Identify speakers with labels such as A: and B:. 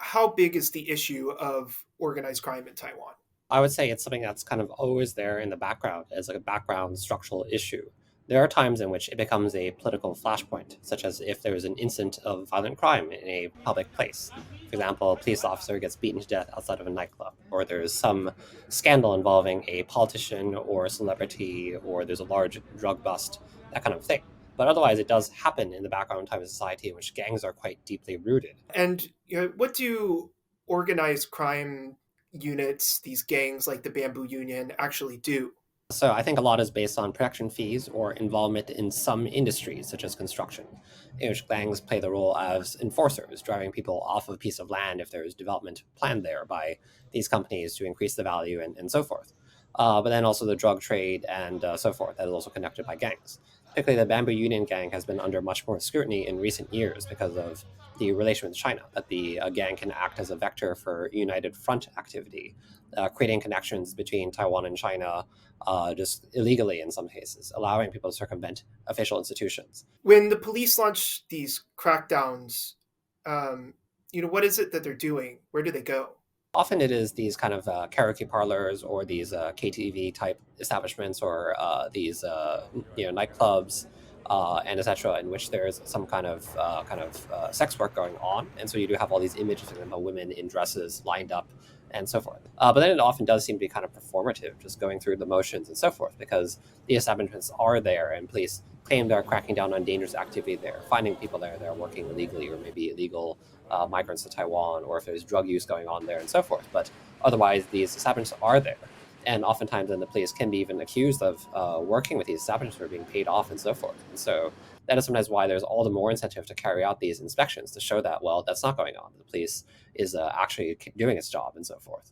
A: how big is the issue of organized crime in Taiwan?
B: I would say it's something that's kind of always there in the background as like a background structural issue. There are times in which it becomes a political flashpoint, such as if there is an incident of violent crime in a public place. For example, a police officer gets beaten to death outside of a nightclub, or there's some scandal involving a politician or a celebrity, or there's a large drug bust, that kind of thing. But otherwise, it does happen in the background time of society in which gangs are quite deeply rooted.
A: And what do organized crime units, these gangs like the Bamboo Union, actually do?
B: So I think a lot is based on production fees or involvement in some industries, such as construction, in which gangs play the role as enforcers, driving people off of a piece of land if there is development planned there by these companies to increase the value and so forth. But then also the drug trade and so forth that is also conducted by gangs. Particularly the Bamboo Union gang has been under much more scrutiny in recent years because of the relation with China, that the gang can act as a vector for united front activity, creating connections between Taiwan and China just illegally in some cases, allowing people to circumvent official institutions.
A: When the police launch these crackdowns, what is it that they're doing? Where do they go?
B: Often it is these kind of karaoke parlors or these KTV type establishments or these nightclubs and etc. in which there is some kind of sex work going on, and so you do have all these images of women in dresses lined up and so forth. But then it often does seem to be kind of performative, just going through the motions and so forth, because the establishments are there and police claim they're cracking down on dangerous activity there, finding people there that are working illegally or maybe illegal migrants to Taiwan, or if there's drug use going on there and so forth. But otherwise, these establishments are there. And oftentimes, then the police can be even accused of working with these establishments who are being paid off and so forth. And so that is sometimes why there's all the more incentive to carry out these inspections to show that, well, that's not going on. The police is actually doing its job and so forth.